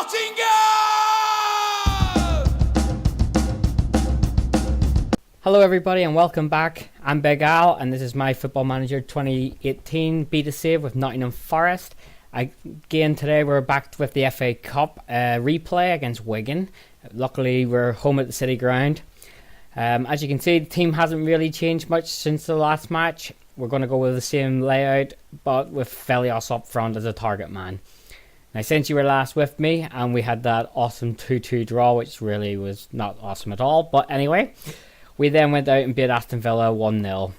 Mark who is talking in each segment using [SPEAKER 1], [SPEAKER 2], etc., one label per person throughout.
[SPEAKER 1] Nottingham!
[SPEAKER 2] Hello everybody and welcome back. I'm Big Al and this is my Football Manager 2018 Beta Save with Nottingham Forest. Again today we're back with the FA Cup replay against Wigan. Luckily we're home at the City Ground. As you can see, the team hasn't really changed much since the last match. We're going to go with the same layout but with Velios up front as a target man. Now, since you were last with me and we had that awesome 2-2 draw, which really was not awesome at all, but anyway, we then went out and beat Aston Villa 1-0.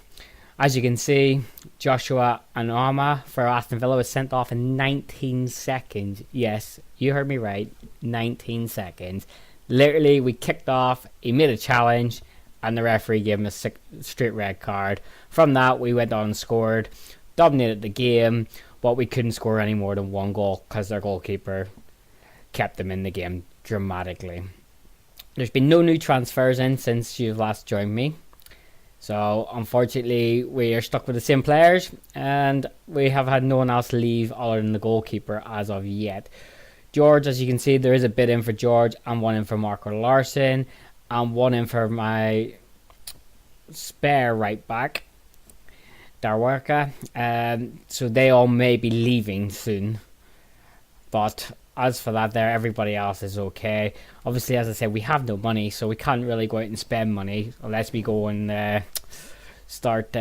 [SPEAKER 2] As you can see, Joshua Anoma for Aston Villa was sent off in 19 seconds. Yes, you heard me right, 19 seconds. Literally, we kicked off, he made a challenge, and the referee gave him a straight red card. From that, we went on and scored, dominated the game, but we couldn't score any more than one goal because their goalkeeper kept them in the game dramatically. There's been no new transfers in since you've last joined me. So, unfortunately, we are stuck with the same players, and we have had no one else leave other than the goalkeeper as of yet. George, as you can see, there is a bid in for George, and one in for Marco Larson, and one in for my spare right back, Darwaka. So they all may be leaving soon. But as for that there, everybody else is okay. Obviously, as I said, we have no money, so we can't really go out and spend money unless we go and start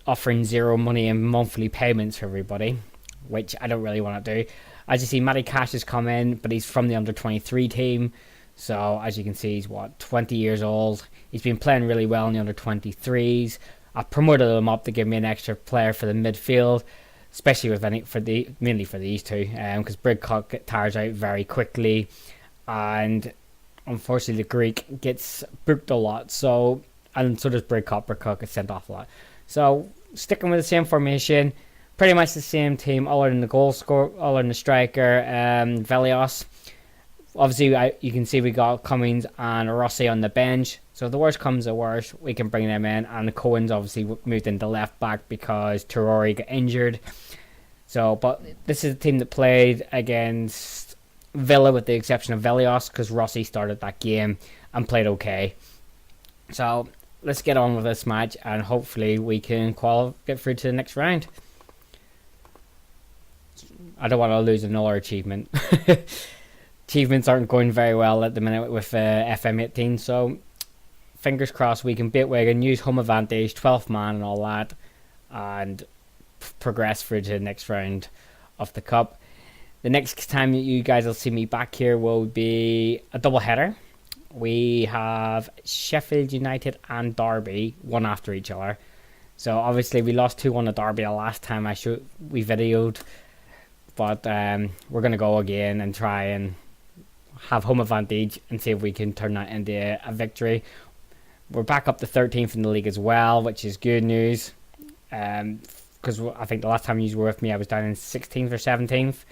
[SPEAKER 2] offering zero money and monthly payments for everybody, which I don't really want to do. As you see, Matty Cash has come in, but he's from the under-23 team. So, as you can see, he's, 20 years old. He's been playing really well in the under-23s. I promoted him up to give me an extra player for the midfield, especially with mainly for these two, because Bridcock tires out very quickly, and unfortunately the Greek gets booked a lot. So, and so does Bridcock. Bridcock gets sent off a lot. So, sticking with the same formation, pretty much the same team, other than the goal scorer, other than the striker, Velios. Obviously, you can see we got Cummings and Rossi on the bench. So if the worst comes to worst, we can bring them in. And the Cohen's obviously moved into left back because Terori got injured. So, but this is the team that played against Villa with the exception of Velios, because Rossi started that game and played okay. So let's get on with this match and hopefully we can get through to the next round. I don't want to lose another achievement. Achievements aren't going very well at the minute with FM18, so fingers crossed we can beat Wigan, use home advantage, 12th man and all that, and progress through to the next round of the cup. The next time you guys will see me back here will be a double header. We have Sheffield United and Derby, one after each other. So obviously we lost 2-1 at Derby the last time we videoed, but we're going to go again and try and have home advantage and see if we can turn that into a victory. We're back up to 13th in the league as well, which is good news, because I think the last time you were with me I was down in 16th or 17th.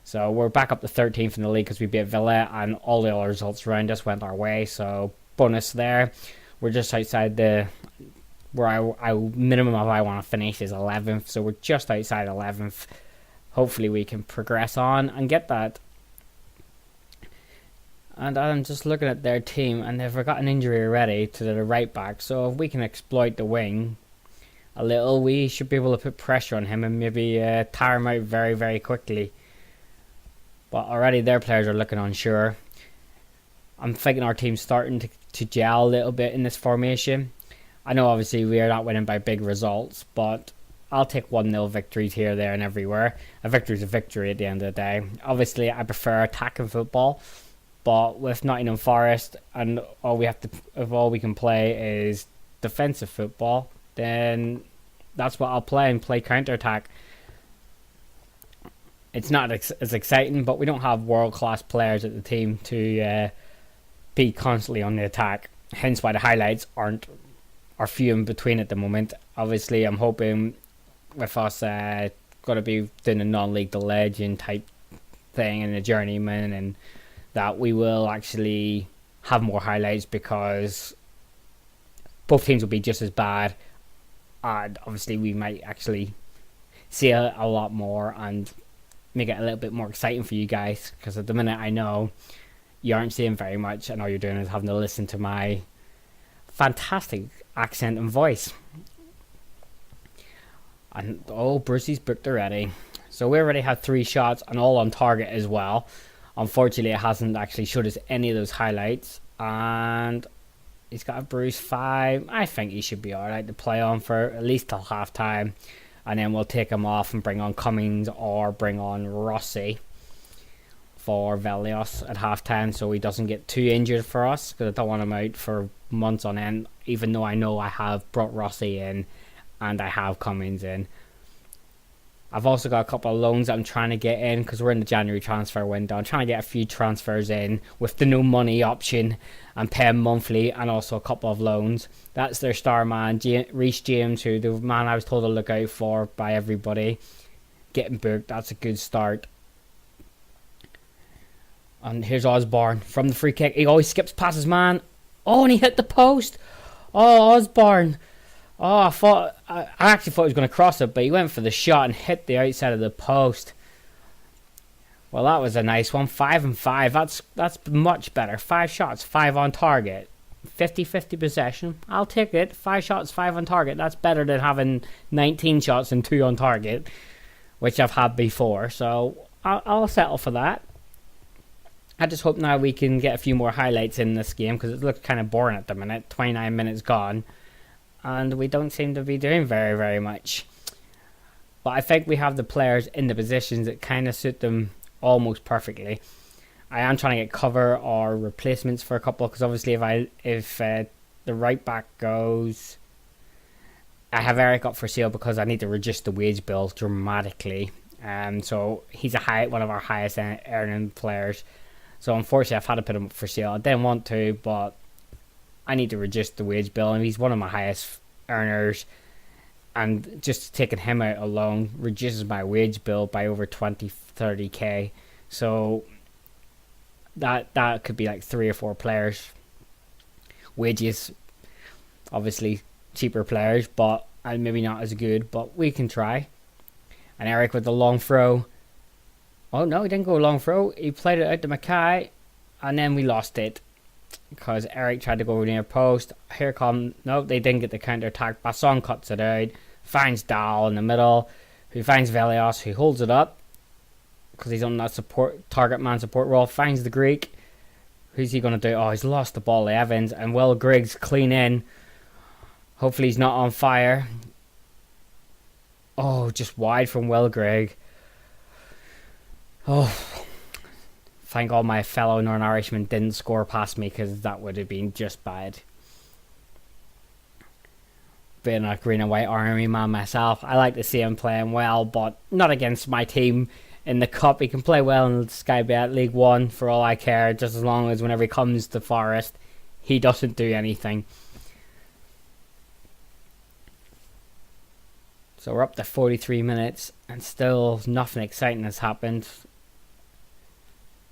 [SPEAKER 2] So we're back up to 13th in the league because we beat Villa and all the other results around us went our way, so bonus there. We're just outside where I minimum of I want to finish is 11th, so we're just outside 11th. Hopefully we can progress on and get that. And I'm just looking at their team, and they've got an injury already to the right back. So if we can exploit the wing a little, we should be able to put pressure on him and maybe tire him out very, very quickly. But already their players are looking unsure. I'm thinking our team's starting to gel a little bit in this formation. I know obviously we are not winning by big results, but I'll take 1-0 victories here, there and everywhere. A victory is a victory at the end of the day. Obviously I prefer attacking football. But with Nottingham Forest and all we can play is defensive football, then that's what I'll play and play counter-attack. It's not as exciting, but we don't have world-class players at the team to be constantly on the attack. Hence why the highlights are few in between at the moment. Obviously, I'm hoping with us going to be doing a non-league to legend type thing and a journeyman, and that we will actually have more highlights because both teams will be just as bad, and obviously we might actually see a lot more and make it a little bit more exciting for you guys, because at the minute I know you aren't seeing very much, and all you're doing is having to listen to my fantastic accent and voice. And Brucey's booked already. So we already had 3 shots and all on target as well. Unfortunately, it hasn't actually showed us any of those highlights. And he's got a bruise 5. I think he should be alright to play on for at least till half time. And then we'll take him off and bring on Cummings or bring on Rossi for Velios at half time, so he doesn't get too injured for us, because I don't want him out for months on end, even though I know I have brought Rossi in and I have Cummings in. I've also got a couple of loans that I'm trying to get in, because we're in the January transfer window. I'm trying to get a few transfers in with the no money option and pay them monthly, and also a couple of loans. That's their star man, Reece James, who the man I was told to look out for by everybody, getting booked. That's a good start. And here's Osborne from the free kick. He always skips past his man. Oh, and he hit the post. Oh, Osborne. Oh, I actually thought he was going to cross it, but he went for the shot and hit the outside of the post. Well, that was a nice one. 5 and 5. That's much better. 5 shots, 5 on target. 50-50 possession. I'll take it. 5 shots, 5 on target. That's better than having 19 shots and 2 on target, which I've had before. So I'll settle for that. I just hope now we can get a few more highlights in this game, because it looks kind of boring at the minute. 29 minutes gone, and we don't seem to be doing very, very much. But I think we have the players in the positions that kind of suit them almost perfectly. I am trying to get cover or replacements for a couple, because obviously if the right back goes, I have Eric up for sale because I need to reduce the wage bill dramatically. So he's one of our highest earning players. So unfortunately, I've had to put him up for sale. I didn't want to, but I need to reduce the wage bill, and he's one of my highest earners. And just taking him out alone reduces my wage bill by over 20-30k. So that could be like 3 or 4 players. Wages, obviously cheaper players, but and maybe not as good, but we can try. And Eric with the long throw. Oh no, he didn't go long throw. He played it out to Mackay, and then we lost it because Eric tried to go near post. No, they didn't get the counter attack. Basson cuts it out, finds Dahl in the middle, who finds Velios, who holds it up because he's on that target man support role. Finds the Greek. Who's he going to do? Oh, he's lost the ball to Evans, and Will Griggs clean in. Hopefully he's not on fire. Oh, just wide from Will Grigg. Oh, thank God my fellow Northern Irishman didn't score past me, because that would have been just bad. Being a green and white army man myself, I like to see him playing well, but not against my team in the cup. He can play well in Sky Bet League 1 for all I care, just as long as whenever he comes to Forest, he doesn't do anything. So we're up to 43 minutes and still nothing exciting has happened,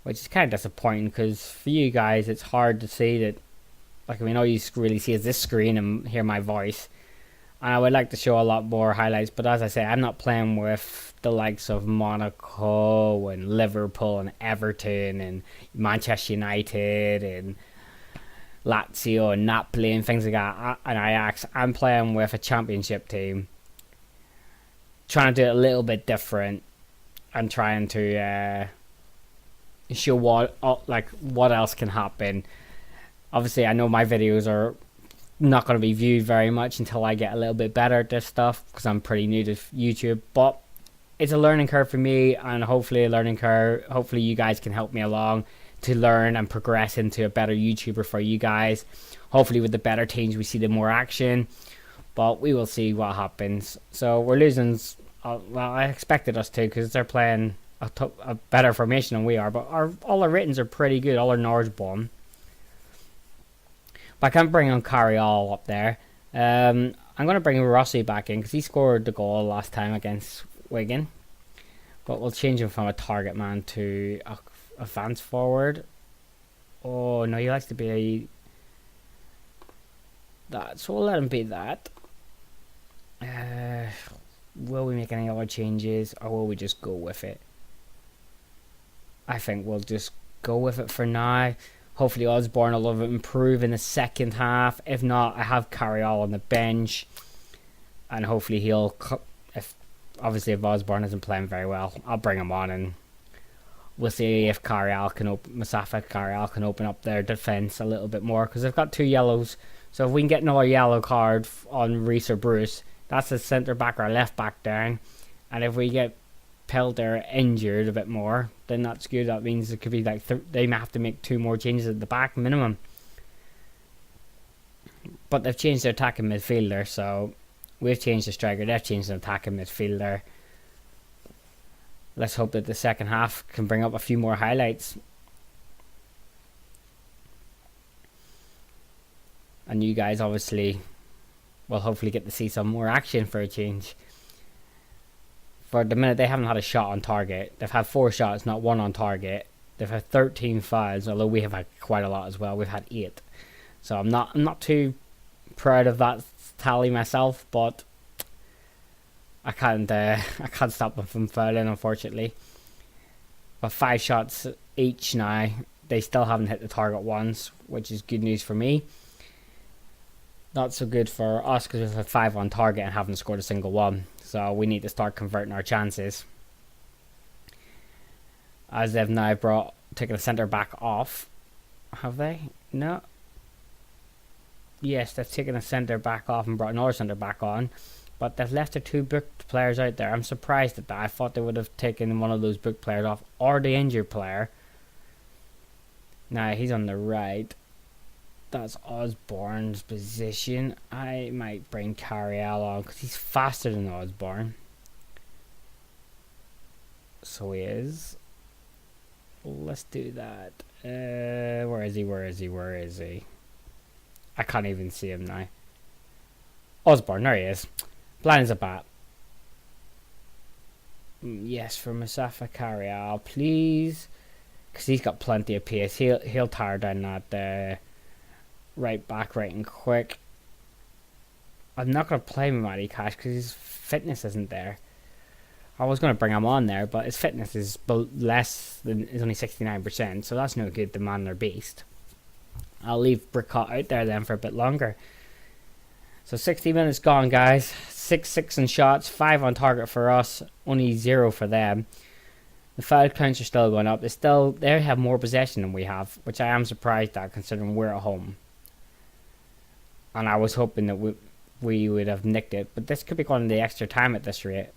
[SPEAKER 2] which is kind of disappointing, because for you guys it's hard to see that. Like, I mean, all you really see is this screen and hear my voice, and I would like to show a lot more highlights, but as I say, I'm not playing with the likes of Monaco and Liverpool and Everton and Manchester United and Lazio and Napoli and things like that, and Ajax. I'm playing with a championship team, trying to do it a little bit different and trying to show what else can happen. Obviously, I know my videos are not going to be viewed very much until I get a little bit better at this stuff, because I'm pretty new to YouTube, but it's a learning curve for me, and hopefully you guys can help me along to learn and progress into a better YouTuber for you guys. Hopefully with the better teams we see the more action, but we will see what happens. So we're losing, well, I expected us to, because they're playing a better formation than we are, but all our ratings are pretty good, all our Norge bomb. But I can't bring on Carriall up there. I'm going to bring Rossi back in, because he scored the goal last time against Wigan, but we'll change him from a target man to a advance forward. Oh no, he likes to be that, so we'll let him be that. Will we make any other changes, or will we just go with it? I think we'll just go with it for now. Hopefully Osborne will improve in the second half. If not, I have Carriall on the bench. And hopefully if Osborne isn't playing very well, I'll bring him on and we'll see if Mustafa Carriall can open up their defence a little bit more. Because they've got 2 yellows. So if we can get another yellow card on Reese or Bruce, that's a centre back or left back down. And if we get Pelter injured a bit more, then that's good. That means it could be like they may have to make 2 more changes at the back minimum. But they've changed their attacking midfielder, so we've changed the striker, they've changed the attacking midfielder. Let's hope that the second half can bring up a few more highlights. And you guys obviously will hopefully get to see some more action for a change. For the minute, they haven't had a shot on target. They've had 4 shots, not 1 on target. They've had 13 fouls, although we have had quite a lot as well. We've had 8. So I'm not too proud of that tally myself, but I can't stop them from fouling, unfortunately. But 5 shots each now. They still haven't hit the target once, which is good news for me. Not so good for us because we've had 5 on target and haven't scored a single one. So we need to start converting our chances. As they've now taken a centre back off. Have they? No. Yes, they've taken a centre back off and brought another centre back on. But they've left their 2 booked players out there. I'm surprised at that. I thought they would have taken one of those booked players off or the injured player. Now he's on the right. That's Osborne's position. I might bring Carriall on because he's faster than Osborne. So he is. Let's do that. Where is he? I can't even see him now. Osborne, there he is. Blind as a bat. Yes, for Mustafa Carriall, please. Because he's got plenty of pace. He'll tire down that right back right and quick. I'm not going to play with Matty Cash because his fitness isn't there. I was going to bring him on there, but his fitness is is only 69%, so that's no good. The man, they're beast. I'll leave Brickott out there then for a bit longer. So 60 minutes gone, guys. 6 in shots, 5 on target for us, only 0 for them. The foul counts are still going up. They have more possession than we have, which I am surprised at considering we're at home. And I was hoping that we would have nicked it, but this could be going the extra time at this rate,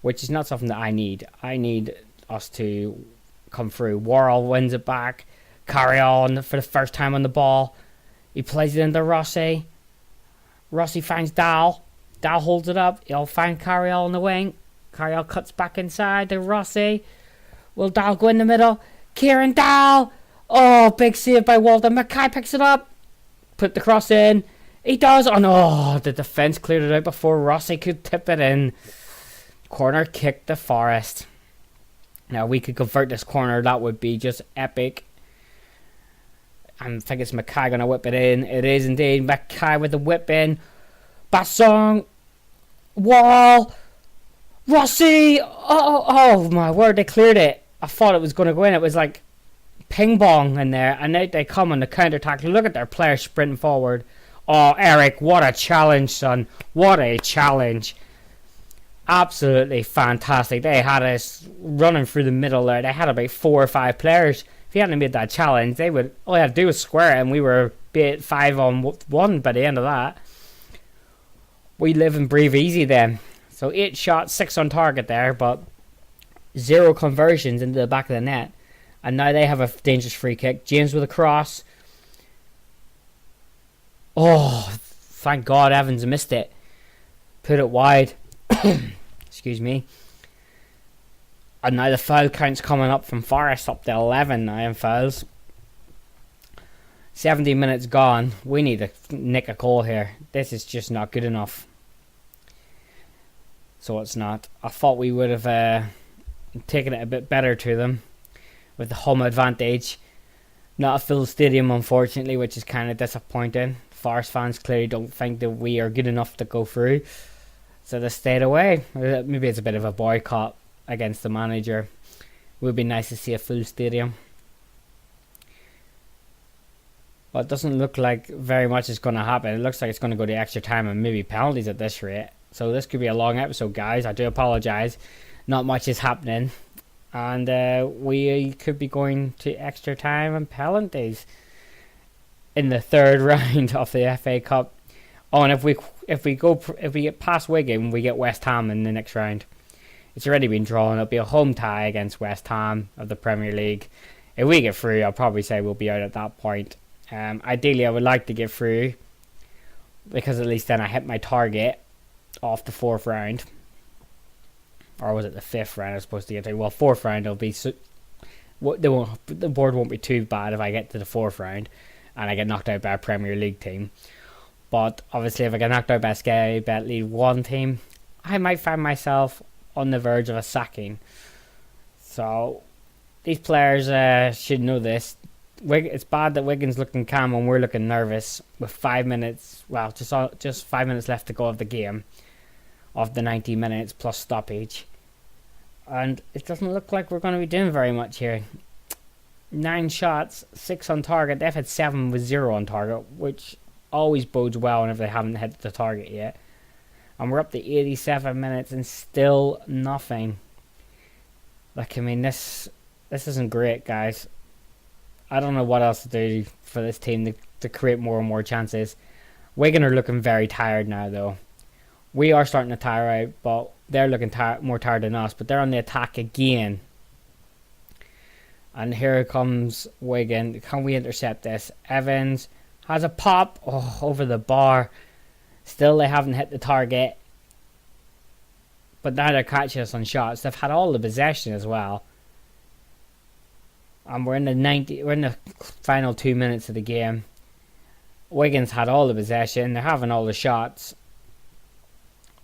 [SPEAKER 2] which is not something that I need. I need us to come through. Worrell wins it back. Carriall for the first time on the ball. He plays it into Rossi. Rossi finds Dahl. Dahl holds it up. He'll find Carriall on the wing. Carriall cuts back inside to Rossi. Will Dahl go in the middle? Kieran Dahl. Oh, big save by Walter. Mackay picks it up. Put the cross in. He does. Oh no, the defence cleared it out before Rossi could tip it in. Corner kick to Forest. Now we could convert this corner. That would be just epic. I think it's Mackay going to whip it in. It is indeed. Mackay with the whip in. Bassong. Wall. Rossi. Oh my word, they cleared it. I thought it was going to go in. It was like ping pong in there. And they come on the counter attack. Look at their players sprinting forward. Oh, Eric, what a challenge, son. What a challenge. Absolutely fantastic. They had us running through the middle there. They had about 4 or 5 players. If he hadn't made that challenge, all they had to do was square it, and we were 5-on-1 by the end of that. We live and breathe easy then. So 8 shots, 6 on target there, but 0 conversions into the back of the net. And now they have a dangerous free kick. James with a cross. Oh, thank God Evans missed it. Put it wide. Excuse me. And now the foul count's coming up from Forest up to 11 now in fouls. 70 minutes gone. We need to nick a goal here. This is just not good enough. So it's not. I thought we would have taken it a bit better to them with the home advantage. Not a full stadium, unfortunately, which is kind of disappointing. Forest fans clearly don't think that we are good enough to go through. So they stayed away. Maybe it's a bit of a boycott against the manager. Would be nice to see a full stadium. But it doesn't look like very much is going to happen. It looks like it's going to go to extra time and maybe penalties at this rate. So this could be a long episode, guys. I do apologise. Not much is happening. And we could be going to extra time and penalties in the third round of the FA Cup. Oh, and if we get past Wigan, we get West Ham in the next round. It's already been drawn. It'll be a home tie against West Ham of the Premier League. If we get through, I'll probably say we'll be out at that point. Ideally, I would like to get through, because at least then I hit my target off the fourth round. Or was it the fifth round I was supposed to get to? Well, fourth round will be... the board won't be too bad if I get to the fourth round and I get knocked out by a Premier League team. But obviously, if I get knocked out by a Sky Bet League 1 team, I might find myself on the verge of a sacking. So, these players should know this. It's bad that Wigan's looking calm and we're looking nervous with 5 minutes, well, just 5 minutes left to go of the game, of the 90 minutes plus stoppage. And it doesn't look like we're going to be doing very much here. 9 shots, 6 on target. They've had 7 with 0 on target, which always bodes well whenever they haven't hit the target yet. And we're up to 87 minutes and still nothing. Like, I mean, this isn't great, guys. I don't know what else to do for this team to create more and more chances. Wigan are looking very tired now, though. We are starting to tire out, but they're looking more tired than us. But they're on the attack again. And here comes Wigan. Can we intercept this? Evans has a pop. Oh, over the bar. Still, they haven't hit the target. But now they're catching us on shots. They've had all the possession as well. And we're in the final 2 minutes of the game. Wigan's had all the possession. They're having all the shots.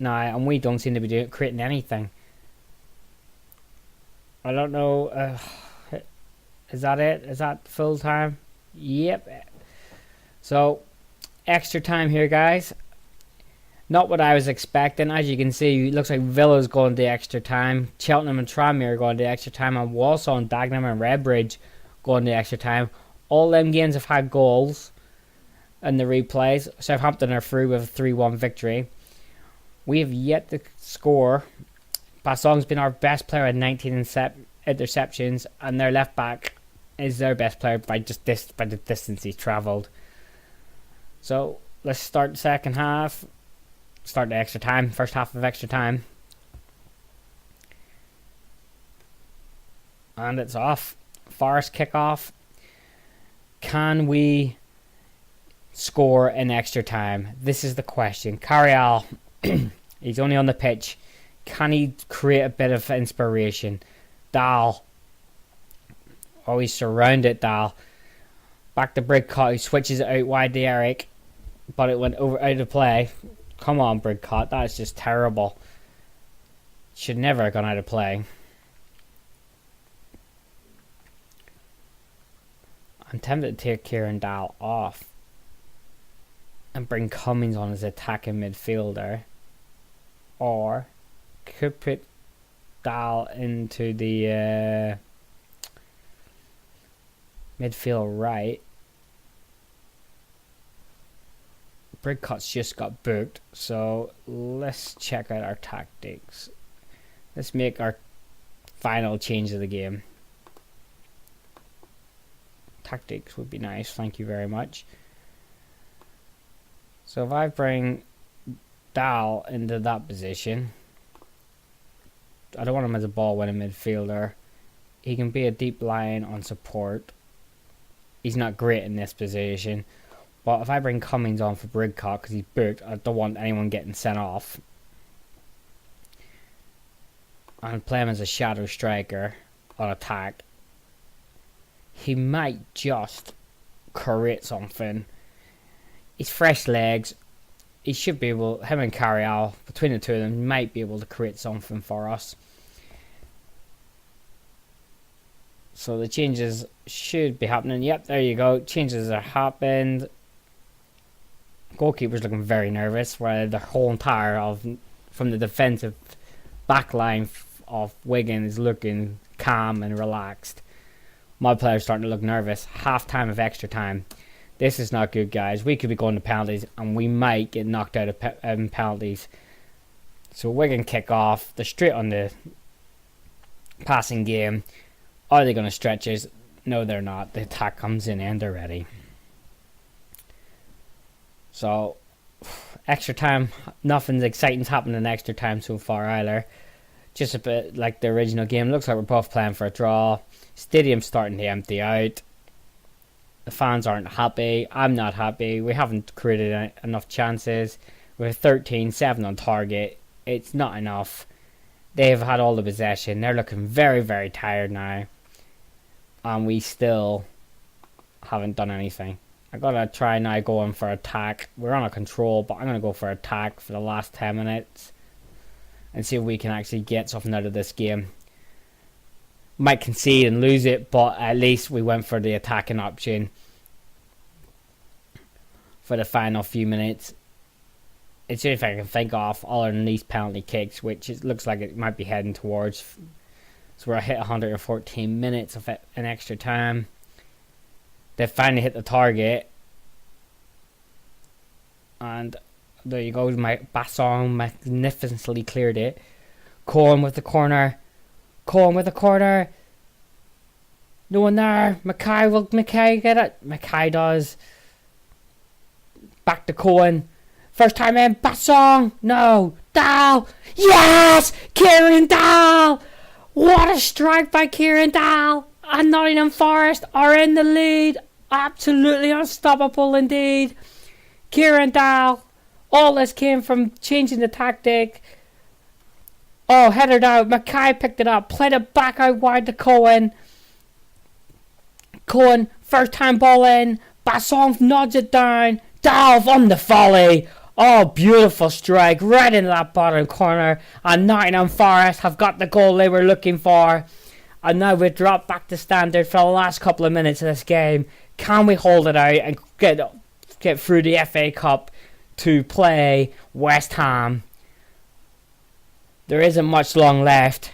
[SPEAKER 2] Now, and we don't seem to be creating anything. I don't know. Is that it? Is that full time? Yep. So, extra time here, guys. Not what I was expecting. As you can see, it looks like Villa's going to extra time. Cheltenham and Tranmere are going to extra time. And Walsall and Dagenham and Redbridge going to extra time. All them games have had goals in the replays. Southampton are through with a 3-1 victory. We have yet to score. Bassong's been our best player at 19 interceptions. And their left back is their best player by the distance he's travelled. So, let's start the second half. Start the extra time, first half of extra time. And it's off. Forest kick-off. Can we score in extra time? This is the question. Carrial, he's only on the pitch. Can he create a bit of inspiration? Dahl. Oh, he's surrounded, Dahl. Back to Bridcott, who switches it out wide to Eric. But it went out of play. Come on, Bridcott. That is just terrible. Should never have gone out of play. I'm tempted to take Kieran Dahl off and bring Cummings on as attacking midfielder. Or could put Dahl into the midfield right. Bridcott's just got booked, so let's check out our tactics. Let's make our final change of the game. Tactics would be nice, thank you very much. So if I bring Dahl into that position, I don't want him as a ball-winning midfielder. He can be a deep line on support. He's not great in this position. But if I bring Cummings on for Bridcott because he's booked, I don't want anyone getting sent off. And play him as a shadow striker on attack. He might just create something. He's fresh legs. He should be able, him and Carrial, between the two of them, might be able to create something for us. So the changes should be happening. Yep, there you go. Changes are happened. Goalkeeper's looking very nervous, while the whole entire from the defensive back line of Wigan is looking calm and relaxed. My players starting to look nervous. Half time of extra time. This is not good, guys. We could be going to penalties, and we might get knocked out of penalties. So Wigan kick off. They're straight on the passing game. Are they going to stretch us? No, they're not. The attack comes in and they're ready. So, extra time. Nothing exciting's happened in extra time so far either. Just a bit like the original game. Looks like we're both playing for a draw. Stadium's starting to empty out. The fans aren't happy. I'm not happy. We haven't created enough chances. We're 13, 7 on target. It's not enough. They've had all the possession. They're looking very, very tired now. And we still haven't done anything. I gotta try now going for attack. We're on a control, but I'm gonna go for attack for the last 10 minutes. And see if we can actually get something out of this game. Might concede and lose it, but at least we went for the attacking option for the final few minutes. It's the only thing I can think of other than these penalty kicks, which it looks like it might be heading towards. So we're hit 114 minutes of an extra time. They finally hit the target. And there you go. My Bassong magnificently cleared it. Cohen with the corner. Cohen with the corner. No one there. Mackay, will Mackay get it? Mackay does. Back to Cohen. First time in. Bassong. No. Dahl. Yes! Kieran Dahl! What a strike by Kieran Dahl! And Nottingham Forest are in the lead. Absolutely unstoppable indeed. Kieran Dahl. All this came from changing the tactic. Oh, headed out. Mackay picked it up. Played it back out wide to Cohen. Cohen, first time ball in. Bassong nods it down. Dahl on the volley. Oh, beautiful strike. Right into that bottom corner. And Nottingham Forest have got the goal they were looking for. And now we drop back to standard for the last couple of minutes of this game. Can we hold it out and get through the FA Cup to play West Ham? There isn't much long left.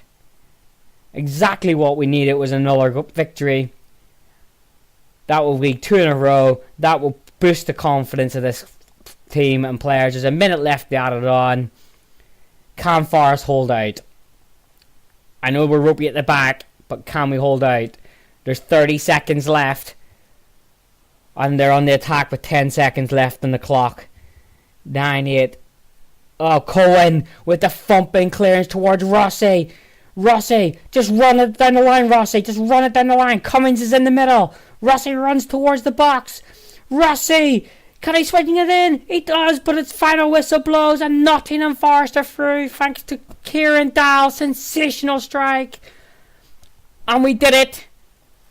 [SPEAKER 2] Exactly what we needed was another victory. That will be 2 in a row. That will boost the confidence of this team and players. There's a minute left to add it on. Can Forest hold out? I know we're ropey at the back, but can we hold out? There's 30 seconds left. And they're on the attack with 10 seconds left on the clock. 9-8. Oh, Cohen with the thumping clearance towards Rossi. Rossi, just run it down the line, Rossi. Just run it down the line. Cummins is in the middle. Rossi runs towards the box. Rossi, can he swing it in? He does, but its final whistle blows and Nottingham Forest are through thanks to Kieran Dahl. Sensational strike. And we did it.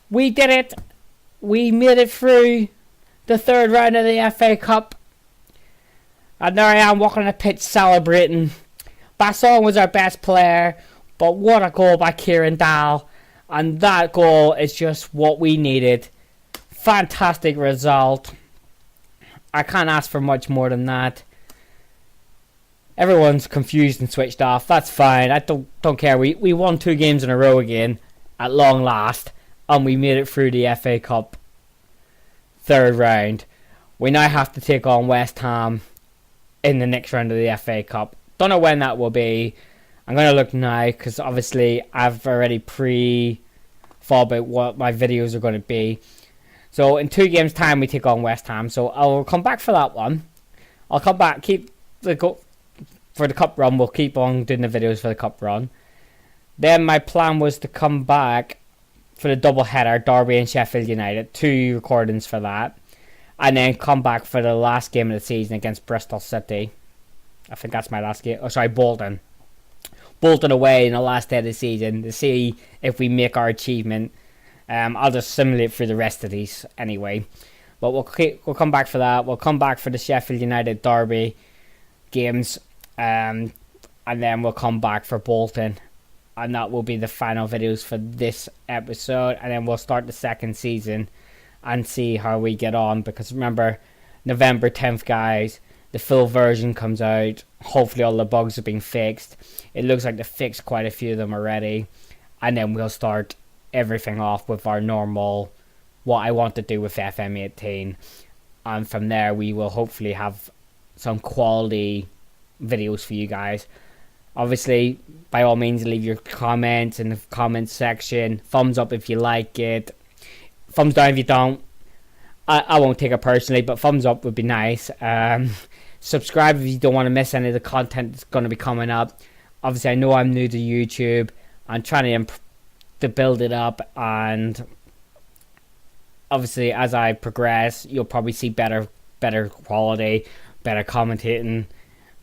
[SPEAKER 2] We did it. We made it through the third round of the FA Cup. And there I am walking on the pitch celebrating. Bassong was our best player, but what a goal by Kieran Dahl. And that goal is just what we needed. Fantastic result. I can't ask for much more than that. Everyone's confused and switched off. That's fine. I don't care. We won 2 games in a row again at long last. And we made it through the FA Cup third round. We now have to take on West Ham in the next round of the FA Cup. Don't know when that will be. I'm going to look now because obviously I've already thought about what my videos are going to be. So in 2 games time we take on West Ham. So I'll come back for that one. I'll come back, for the cup run. We'll keep on doing the videos for the cup run. Then my plan was to come back for the double header, Derby and Sheffield United. 2 recordings for that. And then come back for the last game of the season against Bristol City. I think that's my last game. Oh, sorry, Bolton. Bolton away in the last day of the season to see if we make our achievement. I'll just simulate through the rest of these anyway. But we'll come back for that. We'll come back for the Sheffield United Derby games. And then we'll come back for Bolton. And that will be the final videos for this episode. And then we'll start the second season and see how we get on. Because remember, November 10th, guys, the full version comes out. Hopefully all the bugs have been fixed. It looks like they fixed quite a few of them already. and then we'll start everything off with our normal, what I want to do with FM18, and from there we will hopefully have some quality videos for you guys. Obviously, by all means, leave your comments in the comment section. Thumbs up if you like it, thumbs down if you don't. I won't take it personally, but thumbs up would be nice. Subscribe if you don't want to miss any of the content that's going to be coming up. Obviously, I know I'm new to YouTube. I'm trying to build it up, and obviously as I progress, you'll probably see better quality, better commentating,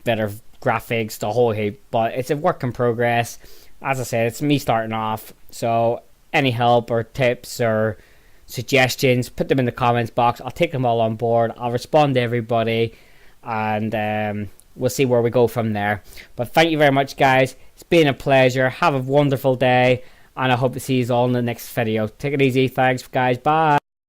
[SPEAKER 2] better graphics, the whole heap. But it's a work in progress. As I said, it's me starting off, so any help or tips or suggestions, put them in the comments box. I'll take them all on board. I'll respond to everybody, and we'll see where we go from there. But thank you very much, guys. It's been a pleasure. Have a wonderful day, and I hope to see you all in the next video. Take it easy. Thanks, guys. Bye.